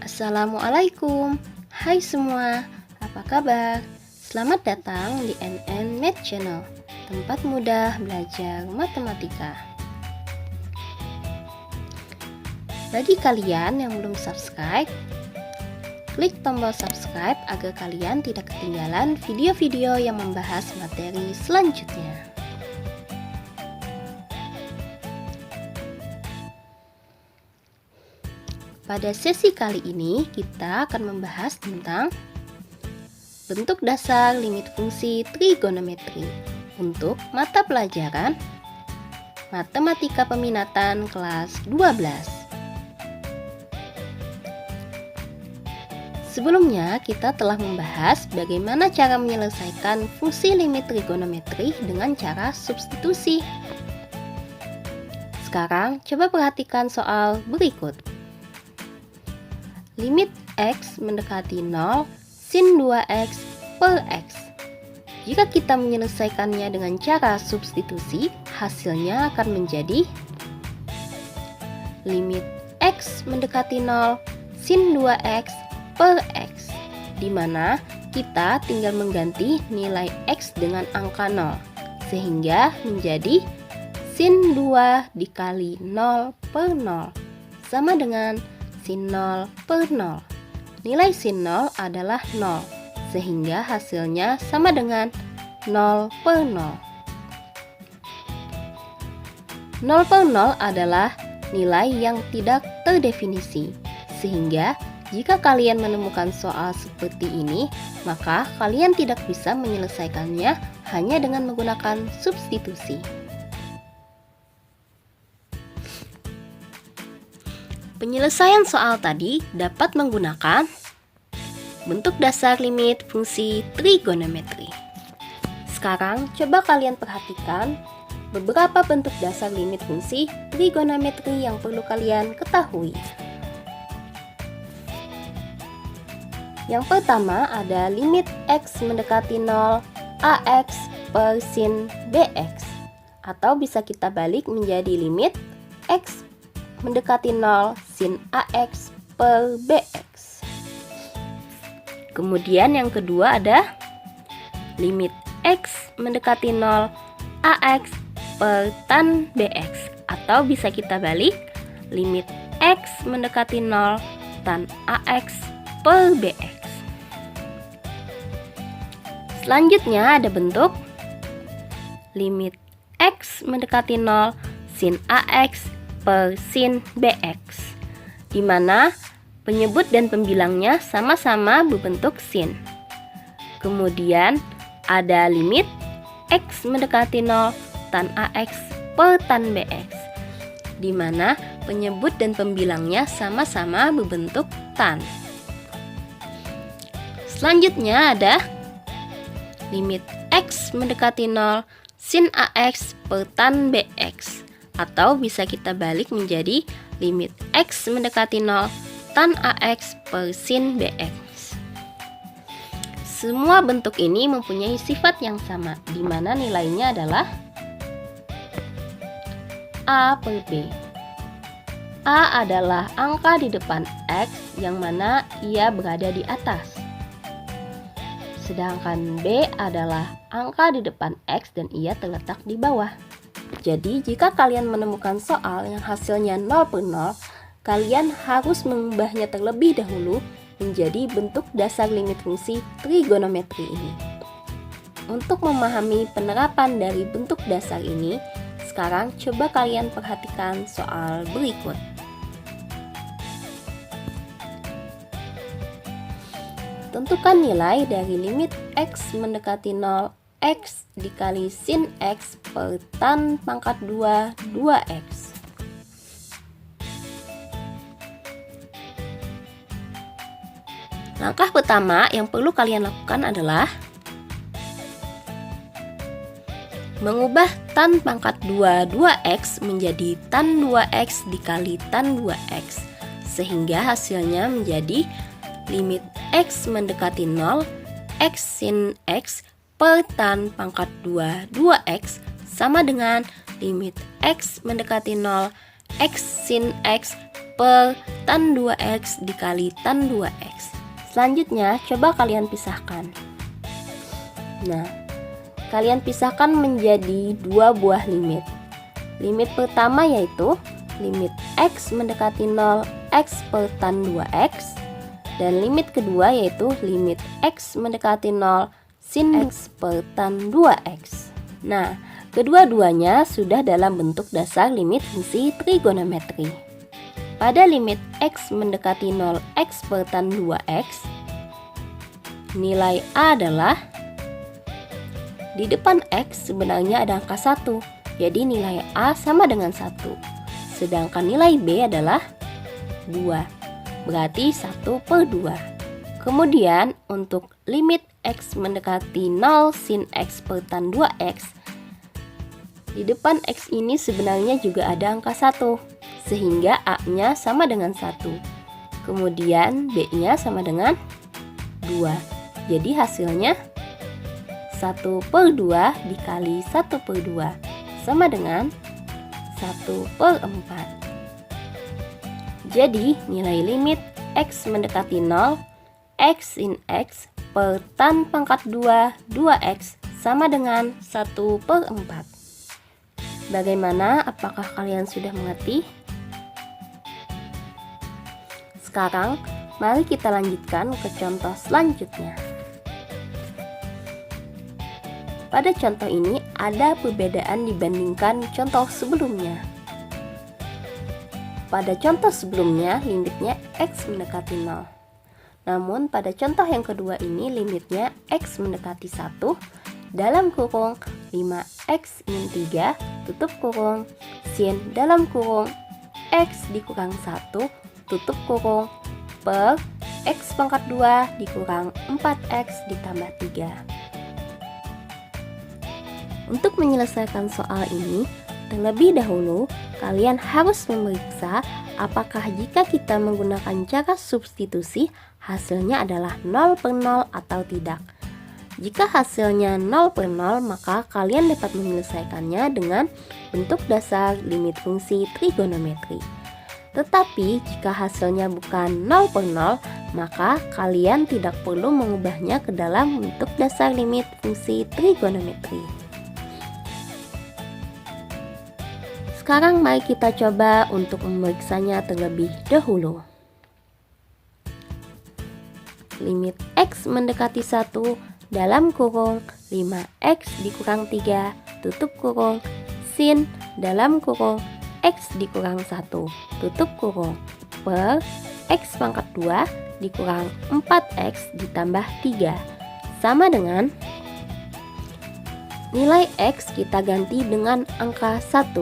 Assalamualaikum. Hai semua, apa kabar? Selamat datang di NN Math Channel, tempat mudah belajar matematika. Bagi kalian yang belum subscribe, klik tombol subscribe agar kalian tidak ketinggalan video-video yang membahas materi selanjutnya. Pada sesi kali ini kita akan membahas tentang bentuk dasar limit fungsi trigonometri untuk mata pelajaran Matematika Peminatan kelas 12. Sebelumnya kita telah membahas bagaimana cara menyelesaikan fungsi limit trigonometri dengan cara substitusi. Sekarang coba perhatikan soal berikut. Limit X mendekati 0 sin 2X per X. Jika kita menyelesaikannya dengan cara substitusi, hasilnya akan menjadi limit X mendekati 0 sin 2X per X, di mana kita tinggal mengganti nilai X dengan angka 0, sehingga menjadi sin 2 dikali 0 per 0 sama dengan sin 0 per 0. Nilai sin 0 adalah 0, sehingga hasilnya sama dengan 0 per 0. 0 per 0 adalah nilai yang tidak terdefinisi, sehingga jika kalian menemukan soal seperti ini, maka kalian tidak bisa menyelesaikannya hanya dengan menggunakan substitusi. Penyelesaian soal tadi dapat menggunakan bentuk dasar limit fungsi trigonometri. Sekarang coba kalian perhatikan beberapa bentuk dasar limit fungsi trigonometri yang perlu kalian ketahui. Yang pertama ada limit X mendekati 0 AX per sin BX, atau bisa kita balik menjadi limit X mendekati 0 sin AX per BX. Kemudian yang kedua ada limit X mendekati 0 AX per tan BX, atau bisa kita balik limit X mendekati 0 tan AX per BX. Selanjutnya ada bentuk limit X mendekati 0 sin AX per sin BX, di mana penyebut dan pembilangnya sama-sama berbentuk sin. Kemudian ada limit X mendekati 0 tan AX per tan BX, di mana penyebut dan pembilangnya sama-sama berbentuk tan. Selanjutnya ada limit X mendekati 0 sin AX per tan BX, atau bisa kita balik menjadi limit X mendekati 0 tan AX per sin BX. Semua bentuk ini mempunyai sifat yang sama, di mana nilainya adalah A per B. A adalah angka di depan X yang mana ia berada di atas. Sedangkan B adalah angka di depan X dan ia terletak di bawah. Jadi, jika kalian menemukan soal yang hasilnya 0 per 0, kalian harus mengubahnya terlebih dahulu menjadi bentuk dasar limit fungsi trigonometri ini. Untuk memahami penerapan dari bentuk dasar ini, sekarang coba kalian perhatikan soal berikut. Tentukan nilai dari limit X mendekati 0 X dikali sin X per tan pangkat 2 2X. Langkah pertama yang perlu kalian lakukan adalah mengubah tan pangkat 2 2X menjadi tan 2X dikali tan 2X, sehingga hasilnya menjadi limit X mendekati 0 X sin X per tan pangkat 2 2X sama dengan limit X mendekati 0 X sin X per tan 2x dikali tan 2x. Selanjutnya, coba kalian pisahkan. Nah, kalian pisahkan menjadi dua buah limit. Limit pertama yaitu limit x mendekati 0 x per tan 2x, dan limit kedua yaitu limit x mendekati 0 sin x per tan 2x. Nah, kedua-duanya sudah dalam bentuk dasar limit fungsi trigonometri. Pada limit x mendekati 0 x per tan 2x, nilai A adalah, di depan x sebenarnya ada angka 1, jadi nilai A sama dengan 1. Sedangkan nilai B adalah 2, berarti 1 per 2. Kemudian untuk limit x mendekati 0 sin x per tan 2x, di depan x ini sebenarnya juga ada angka 1, sehingga A-nya sama dengan 1. Kemudian B-nya sama dengan 2. Jadi hasilnya 1 per 2 dikali 1 per 2 sama dengan 1 per 4. Jadi nilai limit x mendekati 0 x sin x per tan pangkat 2 2x sama dengan 1 per 4. Bagaimana? Apakah kalian sudah mengerti? Sekarang, mari kita lanjutkan ke contoh selanjutnya. Pada contoh ini ada perbedaan dibandingkan contoh sebelumnya. Pada contoh sebelumnya limitnya x mendekati 0. Namun pada contoh yang kedua ini limitnya x mendekati 1 dalam kurung 5x min 3 tutup kurung sin dalam kurung x dikurang 1 tutup kurung per x pangkat 2 dikurang 4x ditambah 3. Untuk menyelesaikan soal ini, terlebih dahulu kalian harus memeriksa apakah jika kita menggunakan cara substitusi hasilnya adalah 0 per 0 atau tidak. Jika hasilnya 0 per 0, maka kalian dapat menyelesaikannya dengan bentuk dasar limit fungsi trigonometri. Tetapi jika hasilnya bukan 0 per 0, maka kalian tidak perlu mengubahnya ke dalam bentuk dasar limit fungsi trigonometri. Sekarang mari kita coba untuk memeriksanya terlebih dahulu. Limit x mendekati 1 dalam kurung 5x dikurang 3 tutup kurung sin dalam kurung x dikurang 1 tutup kurung per x pangkat 2 dikurang 4x ditambah 3 sama dengan nilai x kita ganti dengan angka 1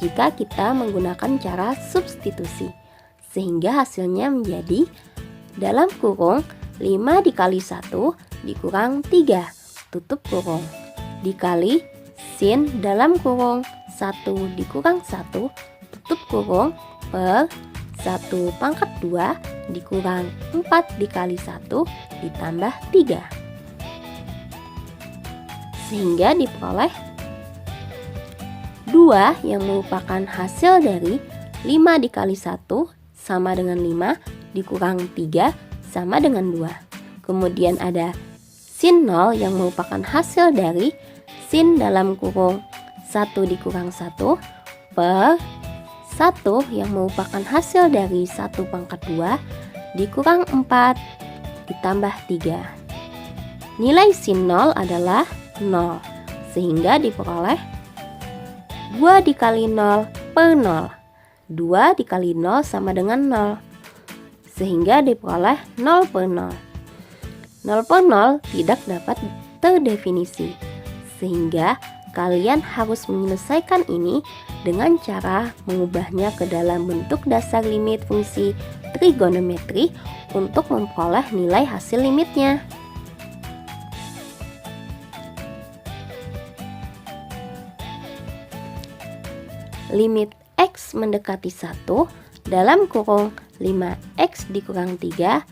jika kita menggunakan cara substitusi, sehingga hasilnya menjadi dalam kurung 5 dikali 1 dikurang 3 tutup kurung dikali sin dalam kurung 1 dikurang 1 tutup kurung per 1 pangkat 2 dikurang 4 dikali 1 ditambah 3, sehingga diperoleh 2 yang merupakan hasil dari 5 dikali 1 sama dengan 5 dikurang 3 sama dengan 2. Kemudian ada sin 0 yang merupakan hasil dari sin dalam kurung 1 dikurang 1 per 1 yang merupakan hasil dari 1 pangkat 2 dikurang 4 ditambah 3. Nilai sin 0 adalah 0, sehingga diperoleh 2 dikali 0 per 0. 2 dikali 0 sama dengan 0, sehingga diperoleh 0 per 0. 0 per 0 tidak dapat terdefinisi, sehingga kalian harus menyelesaikan ini dengan cara mengubahnya ke dalam bentuk dasar limit fungsi trigonometri untuk memperoleh nilai hasil limitnya. Limit x mendekati 1 dalam kurung 5x dikurang 3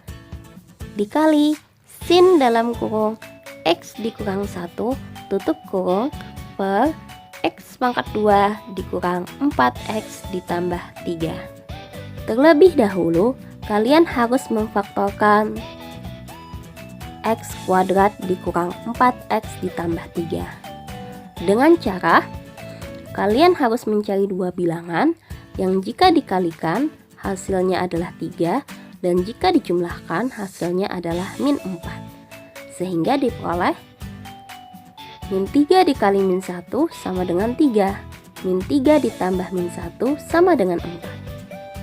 dikali sin dalam kurung x dikurang 1 tutup kurung per x pangkat 2 dikurang 4x ditambah 3. Terlebih dahulu, kalian harus memfaktorkan x kuadrat dikurang 4x ditambah 3. Dengan cara, kalian harus mencari dua bilangan yang jika dikalikan hasilnya adalah 3 dan jika dijumlahkan hasilnya adalah min 4. Sehingga diperoleh min 3 dikali min 1 sama dengan 3. Min 3 ditambah min 1 sama dengan 4.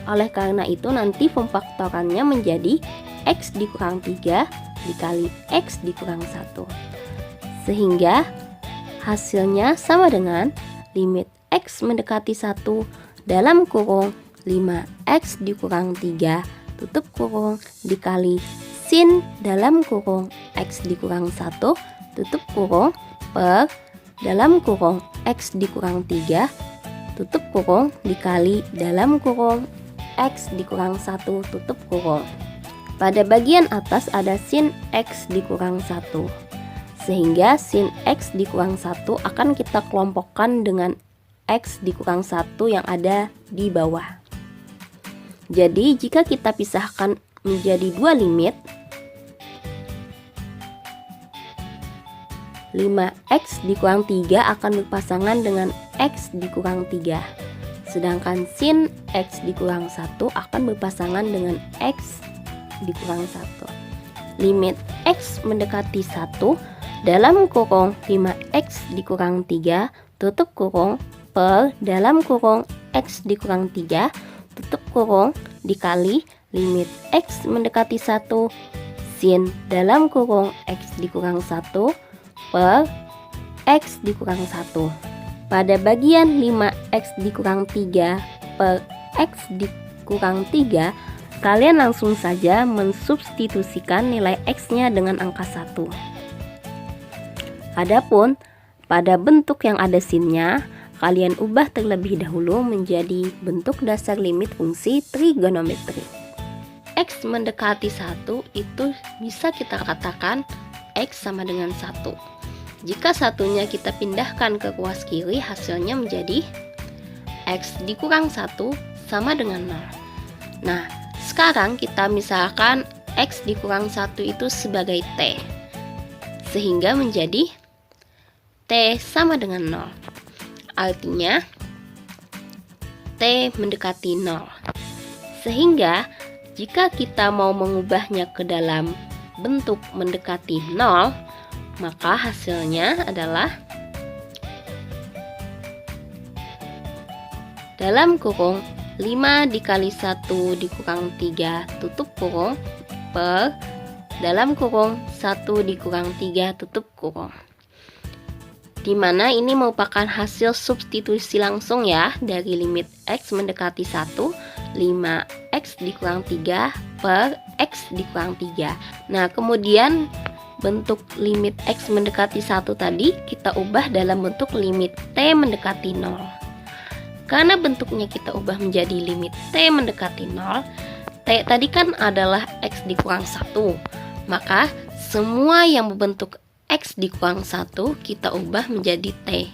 Oleh karena itu nanti pemfaktorannya menjadi x dikurang 3 dikali x dikurang 1. Sehingga hasilnya sama dengan limit x mendekati 1 dalam kurung 5x dikurang 3 tutup kurung dikali sin dalam kurung x dikurang 1 tutup kurung per dalam kurung x dikurang 3 tutup kurung dikali dalam kurung x dikurang 1 tutup kurung. Pada bagian atas ada sin x dikurang 1. Sehingga sin x dikurang 1 akan kita kelompokkan dengan x dikurang 1 yang ada di bawah. Jadi jika kita pisahkan menjadi dua limit, 5x dikurang 3 akan berpasangan dengan x dikurang 3. Sedangkan sin x dikurang 1 akan berpasangan dengan x dikurang 1. Limit x mendekati 1 dalam kurung 5x dikurang 3 tutup kurung per dalam kurung x dikurang 3 tutup kurung dikali limit x mendekati 1 sin dalam kurung x dikurang 1 per x dikurang 1. Pada bagian 5x dikurang 3 per x dikurang 3, kalian langsung saja mensubstitusikan nilai x-nya dengan angka 1. Adapun pada bentuk yang ada sinnya, kalian ubah terlebih dahulu menjadi bentuk dasar limit fungsi trigonometri. X mendekati 1 itu bisa kita katakan x sama dengan 1. Jika satunya kita pindahkan ke kuas kiri, hasilnya menjadi x dikurang 1 sama dengan 0. Nah, sekarang kita misalkan x dikurang 1 itu sebagai t, sehingga menjadi t sama dengan 0. Artinya t mendekati 0. Sehingga jika kita mau mengubahnya ke dalam bentuk mendekati 0, maka hasilnya adalah dalam kurung 5 dikali 1 dikurang 3 tutup kurung per dalam kurung 1 dikurang 3 tutup kurung. Dimana ini merupakan hasil substitusi langsung ya dari limit x mendekati 1, 5x dikurang 3 per x dikurang 3. Nah, kemudian bentuk limit x mendekati 1 tadi kita ubah dalam bentuk limit t mendekati 0. Karena bentuknya kita ubah menjadi limit t mendekati 0, t tadi kan adalah x dikurang 1. Maka semua yang berbentuk x dikurang 1 kita ubah menjadi t.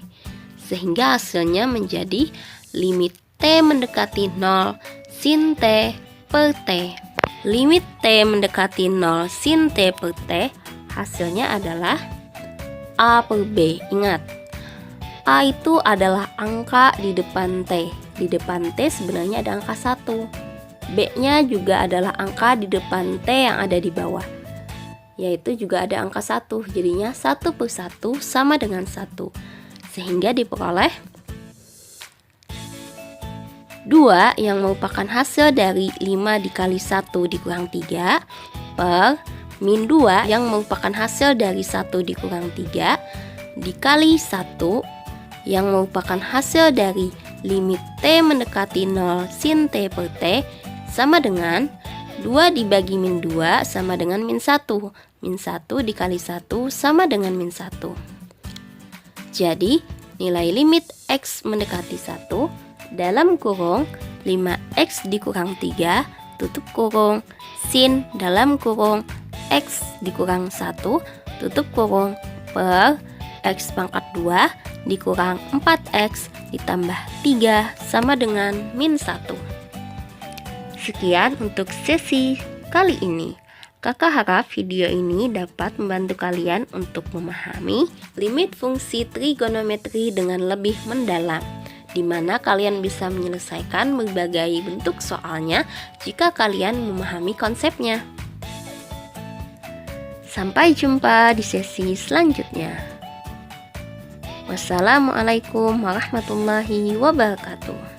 Sehingga hasilnya menjadi limit t mendekati 0 sin t per t. Limit t mendekati 0 sin t per t hasilnya adalah a per b. Ingat, a itu adalah angka di depan t. Di depan t sebenarnya ada angka 1. B-nya juga adalah angka di depan t yang ada di bawah, yaitu juga ada angka 1. Jadinya 1 per 1 sama dengan 1. Sehingga diperoleh 2 yang merupakan hasil dari 5 dikali 1 dikurang 3 per min 2 yang merupakan hasil dari 1 dikurang 3 dikali 1 yang merupakan hasil dari limit t mendekati 0 sin t per t sama dengan 2 dibagi min 2 sama dengan min 1. Min 1 dikali 1 sama dengan min 1. Jadi nilai limit x mendekati 1 dalam kurung 5x dikurang 3 tutup kurung sin dalam kurung x dikurang 1 tutup kurung per x pangkat 2 dikurang 4x ditambah 3 sama dengan min 1. Sekian untuk sesi kali ini. Kakak harap video ini dapat membantu kalian untuk memahami limit fungsi trigonometri dengan lebih mendalam, di mana kalian bisa menyelesaikan berbagai bentuk soalnya jika kalian memahami konsepnya. Sampai jumpa di sesi selanjutnya. Wassalamualaikum warahmatullahi wabarakatuh.